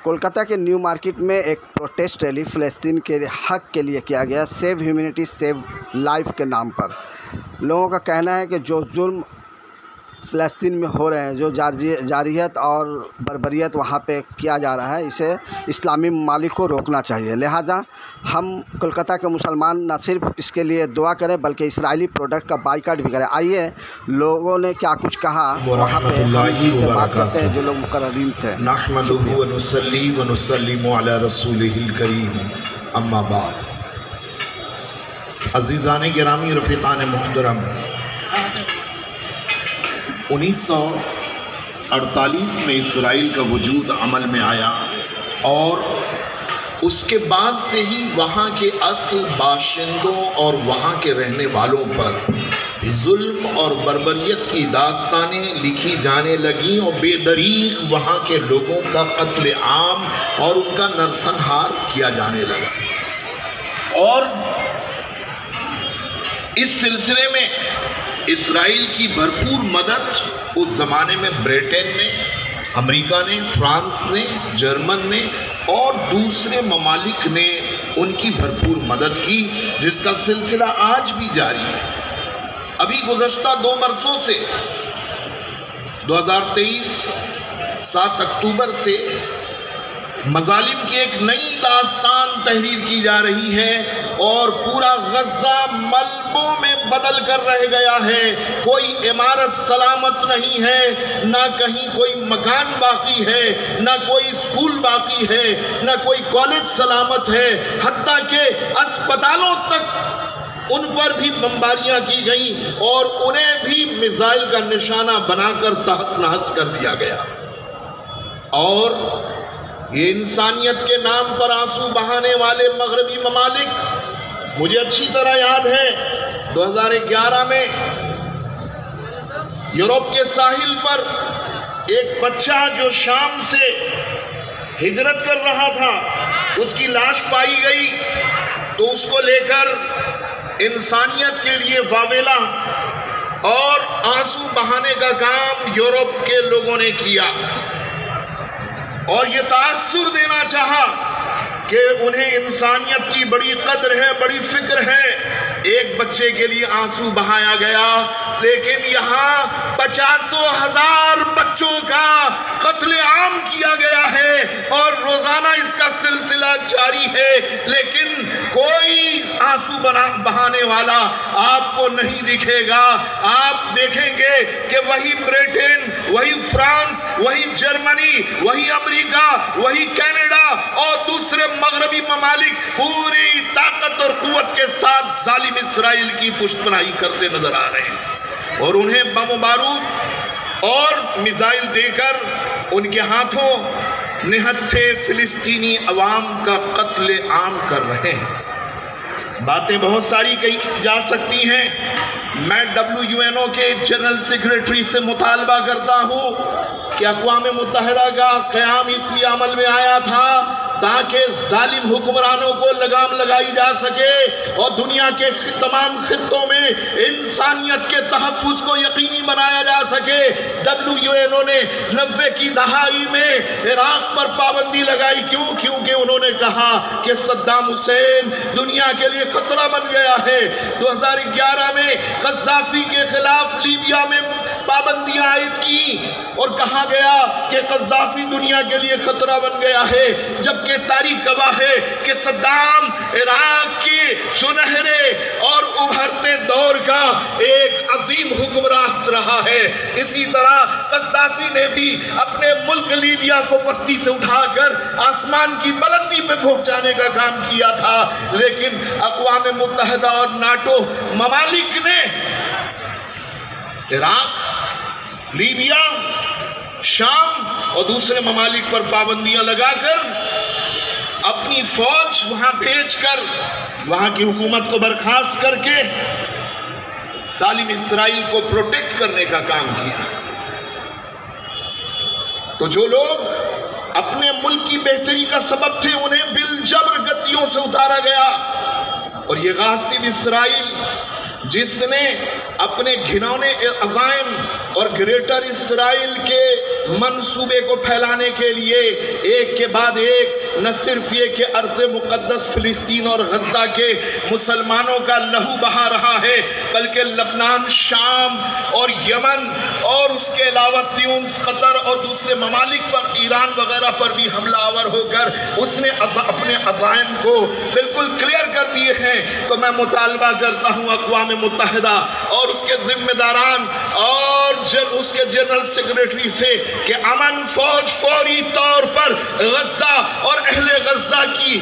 कोलकाता के new market में एक प्रोटेस्ट रैली फ़लस्तीन के हक़ के लिए किया गया, सेव ह्यूमैनिटी सेव लाइफ के नाम पर। लोगों का कहना है कि जो जुल्म फ़लस्तीन में हो रहे हैं, जो जारहियत और बर्बरियत वहाँ पे किया जा रहा है, इसे इस्लामी ममालिक को रोकना चाहिए। लिहाजा हम कोलकाता के मुसलमान न सिर्फ इसके लिए दुआ करें बल्कि इसराइली प्रोडक्ट का बाइकाट भी करें। आइए लोगों ने क्या कुछ कहा वहाँ पे, हम से बात करते हैं जो लोग मुकर्ररीन थे। नहमदुहु व नुसल्ली व नुसल्लिमु अला रसूलिहिल करीम, अम्मा बाद। अज़ीज़ान गिरामी, रफ़ीक़ान मुहतरम, 1948 में इसराइल का वजूद अमल में आया और उसके बाद से ही वहाँ के असल बाशिंदों और वहाँ के रहने वालों पर जुल्म और बर्बरियत की दास्तानें लिखी जाने लगीं और बेदरीग वहाँ के लोगों का कत्ल आम और उनका नरसंहार किया जाने लगा। और इस सिलसिले में इसराइल की भरपूर मदद उस ज़माने में ब्रिटेन ने, अमेरिका ने, फ्रांस ने, जर्मन ने और दूसरे ममालिक ने उनकी भरपूर मदद की, जिसका सिलसिला आज भी जारी है। अभी गुज़श्ता 2 बरसों से 2023 7 अक्टूबर से मज़ालिम की एक नई दास्तान तहरीर की जा रही है और पूरा गज़ा मलबों में बदल कर रह गया है। कोई इमारत सलामत नहीं है, ना कहीं कोई मकान बाकी है, ना कोई स्कूल बाकी है, ना कोई कॉलेज सलामत है। हत्ता के अस्पतालों तक उन पर भी बमबारियां की गई और उन्हें भी मिसाइल का निशाना बनाकर तहस नहस कर दिया गया। और ये इंसानियत के नाम पर आंसू बहाने वाले मगरबी ममालिक, मुझे अच्छी तरह याद है 2011 में यूरोप के साहिल पर एक बच्चा जो शाम से हिजरत कर रहा था, उसकी लाश पाई गई तो उसको लेकर इंसानियत के लिए वावेला और आंसू बहाने का काम यूरोप के लोगों ने किया और ये तासुर देना चाहा कि उन्हें इंसानियत की बड़ी कद्र है, बड़ी फिक्र है। एक बच्चे के लिए आंसू बहाया गया, लेकिन यहाँ 50,000 बच्चों का कत्ले आम किया गया है और रोजाना इसका सिलसिला जारी है, लेकिन कोई आंसू बहाने वाला आपको नहीं दिखेगा। आप देखेंगे कि वही ब्रिटेन, वही फ्रांस, वही जर्मनी, वही अमेरिका, वही कनाडा और दूसरे मगरबी ममालिक पूरी ताकत और कुव्वत के साथ जालिम इसराइल की पुष्टपनाही करते नजर आ रहे हैं और उन्हें बम बारूद और मिसाइल देकर उनके हाथों निहत्थे फिलिस्तीनी अवाम का कत्ले आम कर रहे हैं। बातें बहुत सारी कही जा सकती हैं। मैं WUNO के जनरल सेक्रेटरी से मुतालबा करता हूं कि अक़वाम मुत्तहिदा का क़याम इसलिए अमल में आया था ताकि जालिम हुक्मरानों को लगाम लगाई जा सके और दुनिया के तमाम खित्तों में इंसानियत के तहफ़्फ़ुज़ को यकीनी बनाया जा सके। WUNO ने 90 की दहाई में इराक़ पर पाबंदी लगाई। क्यों? क्योंकि उन्होंने कहा कि सद्दाम हुसैन दुनिया के लिए खतरा बन गया है। 2011 में ग़द्दाफ़ी के खिलाफ लीबिया में पाबंदियां आयद की और कहा गया कि ग़द्दाफ़ी दुनिया के लिए खतरा बन गया है, जबकि तारीख गवाह है कि सद्दाम इराक के सुनहरे और उभरते दौर का एक अजीम हुक्मरान रहा है। इसी तरह ग़द्दाफ़ी ने भी अपने मुल्क लीबिया को पस्ती से उठाकर आसमान की बुलंदी पे पहुंचाने का काम किया था, लेकिन अक़वाम मुत्तहिदा और नाटो ममालिक ने इराक, लीबिया, शाम और दूसरे ममालिक पर पाबंदियां लगाकर अपनी फौज वहां भेजकर वहां की हुकूमत को बर्खास्त करके जालिम इसराइल को प्रोटेक्ट करने का काम किया। तो जो लोग अपने मुल्क की बेहतरी का सबब थे, उन्हें बिलजबर गद्दियों से उतारा गया और ये गासिब इसराइल जिसने अपने घिनौने अज़ाइम और ग्रेटर इसराइल के मंसूबे को फैलाने के लिए एक के बाद एक न सिर्फ ये कि अर्ज़ मुक़द्दस फ़िलिस्तीन और गज़ा के मुसलमानों का लहू बहा रहा है, बल्कि लबनान, शाम और यमन और उसके अलावा ट्यूनिस, कतर और दूसरे ममालिक पर, ईरान वगैरह पर भी हमलावर होकर उसने अपने अज़ाइम को बिल्कुल क्लियर कर दिए हैं। तो मैं मुतालबा करता हूँ अक़वाम मुत्तहिदा और उसके ज़िम्मेदारान और उसके जनरल सेक्रेटरी से कि अमन फ़ौज फौरी तौर पर गज़ा और अहले गज़ा की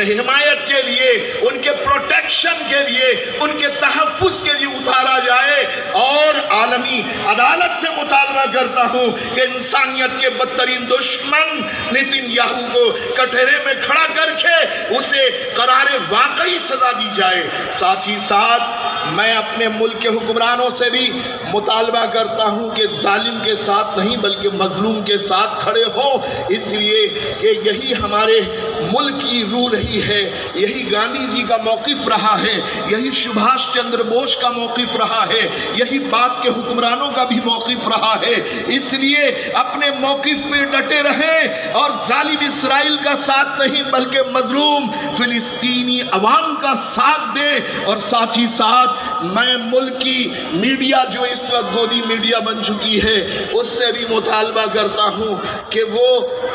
हिमायत के लिए, उनके प्रोटेक्शन के लिए, उनके तहफ़्फ़ुज़ के लिए उतारा जाए। और आलमी अदालत से मुतालबा करता हूँ कि इंसानियत के बदतरीन दुश्मन नेतन्याहू को कटहरे में खड़ा करके उसे करारे वाकई सजा दी जाए। साथ ही साथ मैं अपने मुल्क के हुक्मरानों से भी मुतालबा करता हूँ कि जालिम के साथ नहीं बल्कि मजलूम के साथ खड़े हो, इसलिए कि यही हमारे मुल्क की रूह रही है, यही गांधी जी का मौक़िफ़ रहा है, यही सुभाष चंद्र बोस का मौक़िफ़ रहा है, यही पाक के हुक्मरानों का भी मौक़िफ़ रहा है। इसलिए अपने मौक़िफ़ पे डटे रहें और जालिम इसराइल का साथ नहीं बल्कि मजलूम फ़िलिस्तीनी अवाम का साथ दें। और साथ ही साथ मैं मुल्क की मीडिया जो इस वक्त गोदी मीडिया बन चुकी है उससे भी मुतालबा करता हूँ कि वो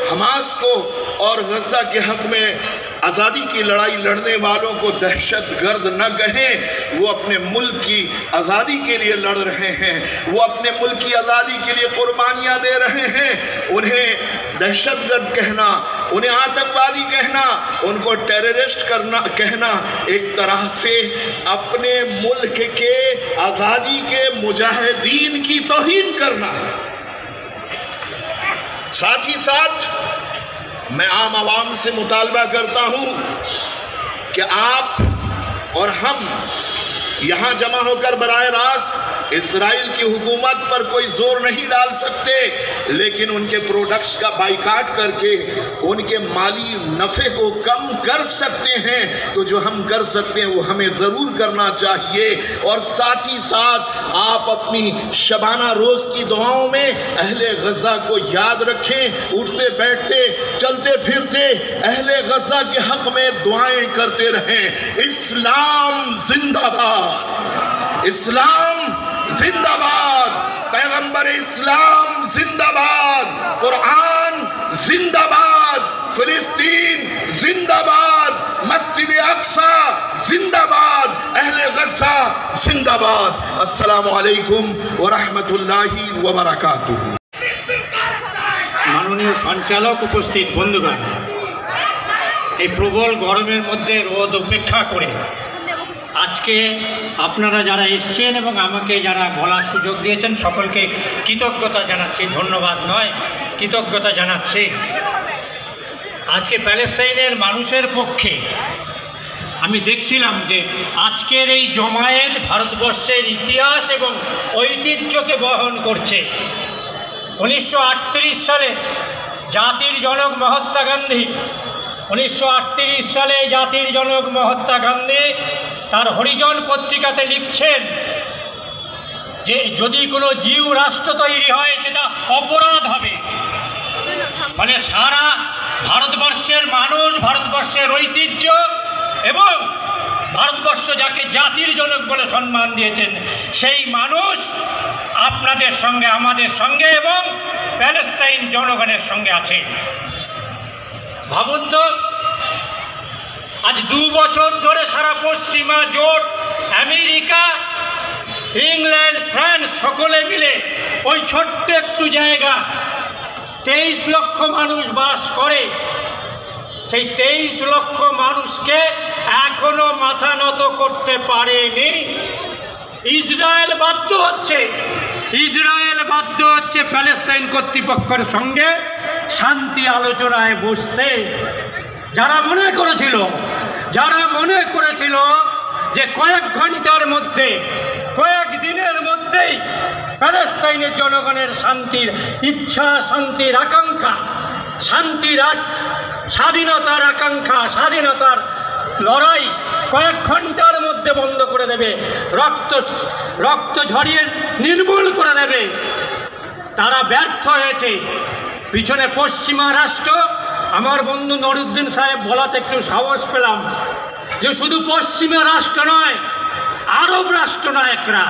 हमास को और गज़ा के हक़ में आज़ादी की लड़ाई लड़ने वालों को दहशतगर्द न कहें। वो अपने मुल्क की आज़ादी के लिए लड़ रहे हैं, वो अपने मुल्क की आज़ादी के लिए कुर्बानियाँ दे रहे हैं। उन्हें दहशतगर्द कहना, उन्हें आतंकवादी कहना, उनको टेररिस्ट कहना एक तरह से अपने मुल्क के आज़ादी के मुजाहिदीन की तौहीन करना है। साथ ही साथ मैं आम आवाम से मुतालबा करता हूँ कि आप और हम यहाँ जमा होकर बराह रास्त इसराइल की हुकूमत पर कोई जोर नहीं डाल सकते, लेकिन उनके प्रोडक्ट्स का बाइकाट करके उनके माली नफ़े को कम कर सकते हैं। तो जो हम कर सकते हैं वो हमें ज़रूर करना चाहिए। और साथ ही साथ आप अपनी शबाना रोज़ की दुआओं में अहले गज़ा को याद रखें, उठते बैठते चलते फिरते अहले गज़ा के हक़ में दुआएं करते रहें। इस्लाम जिंदाबाद, इस्लाम जिंदाबाद, पैगंबर इस्लाम जिंदाबाद, कुरान जिंदाबाद, फिलिस्तीन जिंदाबाद, मस्जिद अक्सा जिंदाबाद, अहले गज़ा जिंदाबाद। अस्सलामु अलैकुम व रहमतुल्लाहि व बरकातुहू। माननीय संचालक, उपस्थित बंधुगण, এই প্রবল গরমের মধ্যে রোদ উপেক্ষা করে আজকে আপনারা যারা এসেছেন এবং আমাকে যারা বলার সুযোগ দিয়েছেন সকলকে কৃতজ্ঞতা জানাচ্ছি, ধন্যবাদ নয় কৃতজ্ঞতা জানাচ্ছি। আজকে প্যালেস্তাইনের মানুষের পক্ষে আমি দেখছিলাম যে আজকের এই জমায়েত ভারতবর্ষের ইতিহাস এবং ঐতিহ্যকে বহন করছে। 1938 সালে জাতির জনক মহাত্মা গান্ধী 1938 সালে জাতির জনক মহাত্মা গান্ধী তার হরিজন পত্রিকাতে লিখছেন যে যদি কোনো জীব রাষ্ট্র তৈরি হয় সেটা অপরাধ হবে। মানে সারা ভারতবর্ষের মানুষ, ভারতবর্ষের ঐতিহ্য এবং ভারতবর্ষ যাকে জাতির জনক বলে সম্মান দিয়েছেন সেই মানুষ আপনাদের সঙ্গে, আমাদের সঙ্গে এবং প্যালেস্তাইন জনগণের সঙ্গে আছে। ভাবুন তো, আজ 2 বছর ধরে সারা পশ্চিমা জোট, আমেরিকা, ইংল্যান্ড, ফ্রান্স সকলে মিলে ওই ছোট্ট একটু জায়গা 23 লক্ষ মানুষ বাস করে। সেই 23 লক্ষ মানুষকে এখনো মাথা নত করতে পারেনি। ইসরায়েল বাধ্য হচ্ছে প্যালেস্তাইন কর্তৃপক্ষের সঙ্গে শান্তি আলোচনায় বসতে। যারা মনে করেছিল যে কয়েক ঘন্টার মধ্যে, কয়েক দিনের মধ্যেই প্যালেস্তাইনের জনগণের শান্তির ইচ্ছা, শান্তির আকাঙ্ক্ষা, স্বাধীনতার আকাঙ্ক্ষা, স্বাধীনতার লড়াই কয়েক ঘন্টার মধ্যে বন্ধ করে দেবে, রক্ত ঝরিয়ে নির্মূল করে দেবে। তারা ব্যর্থ হয়েছে। পিছনে পশ্চিমা রাষ্ট্র, আমার বন্ধু নরুদ্দিন সাহেব বলাতে একটু সাহস পেলাম যে শুধু পশ্চিমা রাষ্ট্র নয়, আরব রাষ্ট্রনায়করা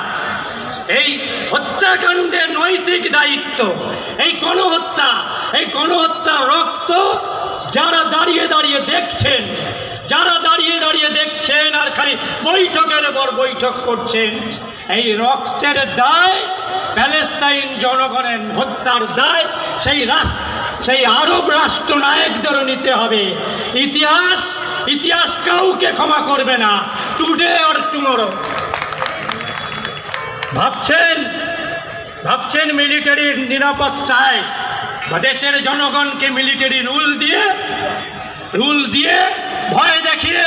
এই হত্যাকাণ্ডের নৈতিক দায়িত্ব, এই গণহত্যার রক্ত যারা দাঁড়িয়ে দাঁড়িয়ে দেখছেন আর খালি বৈঠকের পর বৈঠক করছেন, এই রক্তের দায়, প্যালেস্তাইন জনগণের হত্যার দায় সেই আরব রাষ্ট্রনায়কদেরও নিতে হবে। ইতিহাস কাউকে ক্ষমা করবে না, টুডে অর টুমরো। ভাবছেন মিলিটারির নিরাপত্তায় বা দেশের জনগণকে মিলিটারি রুল দিয়ে ভয় দেখিয়ে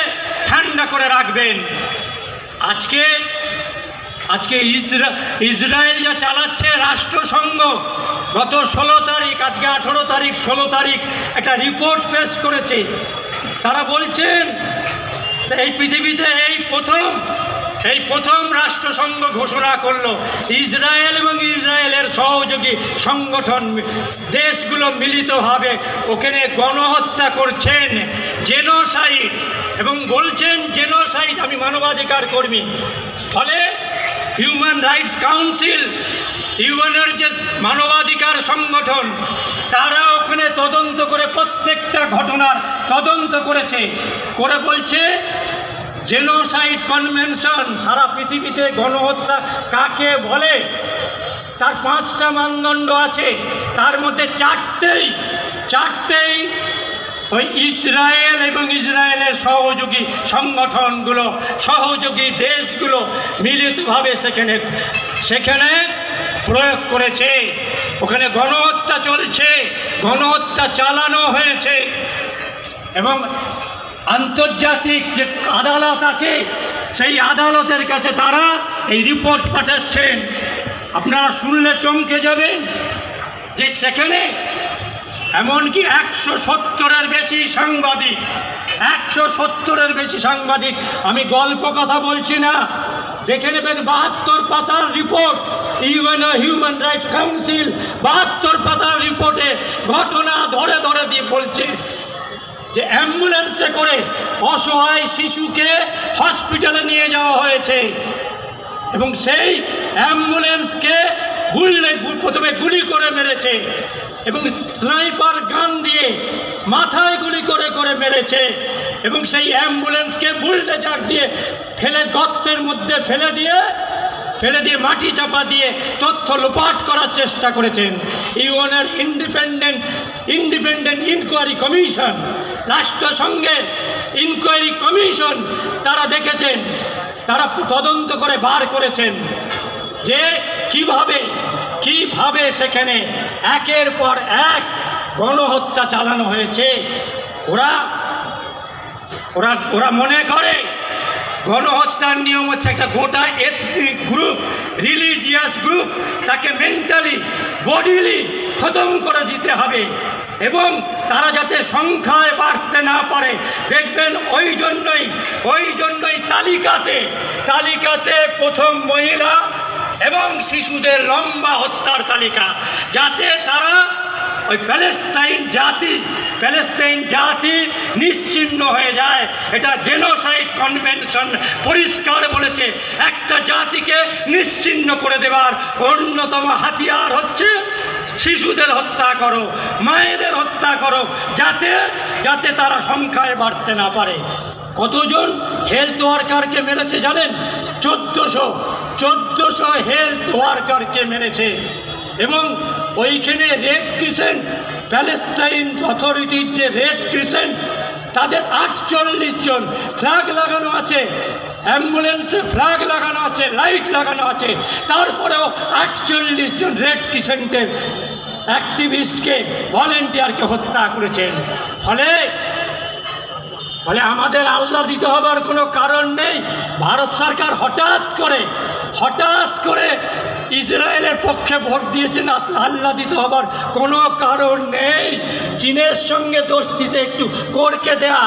ঠান্ডা করে রাখবেন। আজকে ইসরায়েল যা চালাচ্ছে রাষ্ট্রসংঘ, গত 16 তারিখ, আজকে 18 তারিখ, 16 তারিখ একটা রিপোর্ট পেশ করেছে। তারা বলছেন এই পৃথিবীতে এই প্রথম রাষ্ট্রসংঘ ঘোষণা করলো ইসরায়েল এবং ইসরায়েলের সহযোগী সংগঠন দেশগুলো মিলিতভাবে ওখানে গণহত্যা করছেন, জেনোসাইড, এবং বলছেন জেনোসাইড। আমি মানবাধিকার কর্মী, ফলে হিউম্যান রাইটস কাউন্সিল, ইউএনের যে মানবাধিকার সংগঠন, তারা ওখানে তদন্ত করে প্রত্যেকটা ঘটনার তদন্ত করে বলছে জেনোসাইড কনভেনশন সারা পৃথিবীতে গণহত্যা কাকে বলে তার 5টা মানদণ্ড আছে, তার মধ্যে 4টেই ওই ইসরায়েল এবং ইসরায়েলের সহযোগী সংগঠনগুলো, সহযোগী দেশগুলো মিলিতভাবে সেখানে প্রয়োগ করেছে। ওখানে গণহত্যা চলছে, গণহত্যা চালানো হয়েছে, এবং আন্তর্জাতিক যে আদালত আছে সেই আদালতের কাছে তারা এই রিপোর্ট পাঠাচ্ছেন। আপনারা শুনলে চমকে যাবেন যে সেখানে এমনকি 170-এর বেশি সাংবাদিক, আমি গল্প কথা বলছি না, দেখে নেবেন 72 পাতার report, UNO human rights council 72 পাতার রিপোর্টে ঘটনা ধরে দিয়ে বলছে যে অ্যাম্বুলেন্সে করে অসহায় শিশুকে হসপিটালে নিয়ে যাওয়া হয়েছে, এবং সেই অ্যাম্বুলেন্সকে প্রথমে গুলি করে মেরেছে, এবং স্নাইপার গান দিয়ে মাথায় গুলি করে মেরেছে, এবং সেই অ্যাম্বুলেন্সকে বুলডোজার দিয়ে গর্তের মধ্যে ফেলে দিয়ে মাটি চাপা দিয়ে তথ্য লোপাট করার চেষ্টা করেছেন। ইউএনের ইন্ডিপেন্ডেন্ট ইনকোয়ারি কমিশন, রাষ্ট্রসংঘের ইনকোয়ারি কমিশন, তারা দেখেছেন, তারা তদন্ত করে বার করেছেন যে কিভাবে সেখানে একের পর এক গণহত্যা চালানো হয়েছে। ওরা মনে করে গণহত্যার নিয়ম হচ্ছে একটা গোটা এথনিক গ্রুপ, রিলিজিয়াস গ্রুপ, তাকে মেন্টালি বডিলি খতম করে দিতে হবে, এবং তারা যাতে সংখ্যায় বাড়তে না পারে। দেখবেন ওই জন্যই তালিকাতে প্রথম মহিলা এবং শিশুদের লম্বা হত্যার তালিকা, যাতে তারা ওই প্যালেস্তাইন জাতি নিশ্চিহ্ন হয়ে যায়। এটা জেনোসাইড কনভেনশন পরিষ্কার বলেছে, একটা জাতিকে নিশ্চিহ্ন করে দেওয়ার অন্যতম হাতিয়ার হচ্ছে শিশুদের হত্যা করো, মায়েদের হত্যা করো, যাতে তারা সংখ্যায় বাড়তে না পারে। কতজন হেলথ ওয়ার্কারকে মেরেছে জানেন? 1400 হেলথ ওয়ার্কারকে মেরেছে। এবং ওইখানে রেড ক্রিসেন্ট, প্যালেস্তাইন অথরিটির যে রেড ক্রিসেন্ট, তাদের 48 জন ফ্ল্যাগ লাগানো আছে, অ্যাম্বুলেন্সে ফ্ল্যাগ লাগানো আছে, লাইট লাগানো আছে, তারপরেও 48 জন রেড ক্রিসেন্টের অ্যাক্টিভিস্টকে, ভলেন্টিয়ারকে হত্যা করেছেন। ফলে আমাদের আল্লাহ দিতে হবার কোনো কারণ নেই। ভারত সরকার হঠাৎ করে ইসরায়েলের পক্ষে ভোট দিয়েছেন, আল্লাহ দিতে হবার কোনো কারণ নেই। চীনের সঙ্গে দোস্তিতে একটু করকে দেয়া,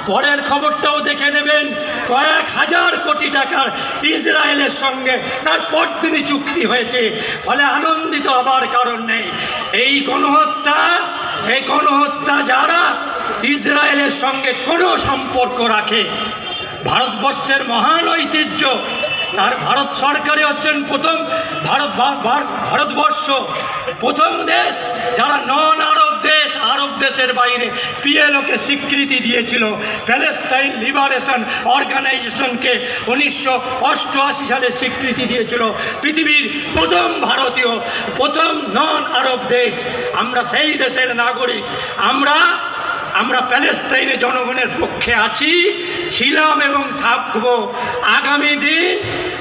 পরের খবরটাও দেখে নেবেন, কয়েক হাজার কোটি টাকার ইসরায়েলের সঙ্গে তার পরদিনই চুক্তি হয়েছে। ফলে আনন্দিত হবার কারণ নেই। এই গণহত্যা যারা ইসরায়েলের সঙ্গে কোনো সম্পর্ক রাখে, ভারতবর্ষের মহান ঐতিহ্য, তার ভারত সরকারে হচ্ছেন প্রথম ভারতবর্ষ প্রথম দেশ যারা নন আরব দেশ, আরব দেশের বাইরে পিএলওকে স্বীকৃতি দিয়েছিল। প্যালেস্টাইন লিবারেশন অর্গানাইজেশনকে 1988 সালে স্বীকৃতি দিয়েছিল। পৃথিবীর প্রথম ভারতীয়, প্রথম নন আরব দেশ। আমরা সেই দেশের নাগরিক। আমরা প্যালেস্টাইনের জনগণের পক্ষে আছি, ছিলাম এবং থাকব। আগামী দিন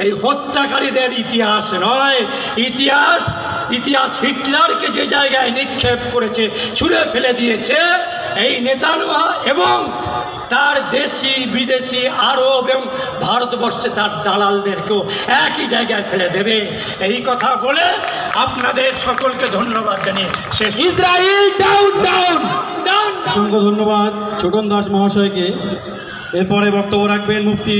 এই হত্যাকারীদের ইতিহাস নয়, ইতিহাস হিটলারকে যে জায়গায় নিক্ষেপ করেছে, ছুঁড়ে ফেলে দিয়েছে, এই নেতানুয়া এবং তার দেশি বিদেশি আরব এবং ভারতবর্ষে তার দালালদেরকেও একই জায়গায় ফেলে দেবে। এই কথা বলে আপনাদের সকলকে ধন্যবাদ জানিয়ে শেষ। Israel down down down. অসংখ্য ধন্যবাদ ছোটন দাস মহাশয়কে। এরপরে বক্তব্য রাখবেন মুফতি